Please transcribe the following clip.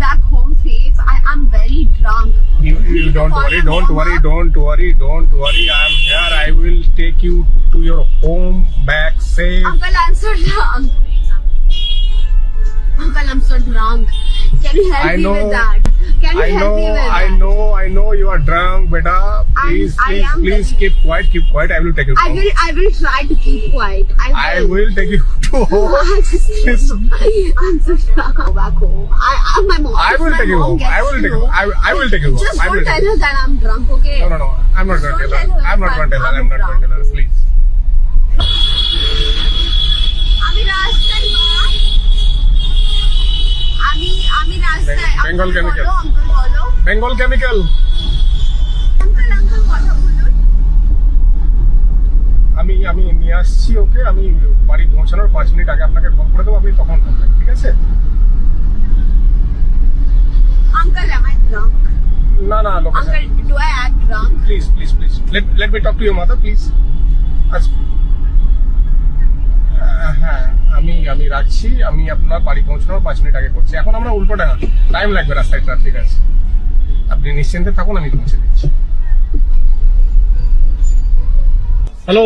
back home safe. I'm very drunk. You don't worry, don't worry, don't worry, don't worry. I'm here. I will take you to your home back safe. Uncle, I'm so drunk. Uncle, I'm so drunk. Can you help I me know. with that? Can you I help me know, with I that? know you are drunk, beta. Please, I am please very- keep quiet, keep quiet. I will take you home. I will try to keep quiet. I will take you to home. Please. I'm so drunk. Go back home. My mom. I will my take you mom home. gets I will to take you. know, I will take you home. Just I will don't take tell you. her that I'm drunk, okay? No. I'm not going to Don't tell her. tell her. I'm not going to tell her. I'm I'm not going to tell her. Please. আমি রাস্তায় মা আমি রাস্তায় Bengal Uncle chemical. বলো, uncle বলো Bengal chemical. uncle কথা বলুন আমি নিয়ে আসছি ওকে। আমি বাড়ি পৌঁছানোর 5 মিনিট আগে আপনাকে ফোন করে দেবো। আপনি তখন থাকবেন, ঠিক আছে? uncle am I drunk না location. uncle do I act drunk Please. Let me talk to your mother, please. হ্যাঁ, আমি রাখছি। আমি আপনার বাড়ি পৌঁছানোর 5 মিনিট আগে করছি। এখন আমরা উল্টো ডাঙা, টাইম লাগবে, রাস্তায় ট্রাফিক আছে। আপনি নিশ্চিন্তে থাকুন, আমি পৌঁছে দিচ্ছি। হ্যালো।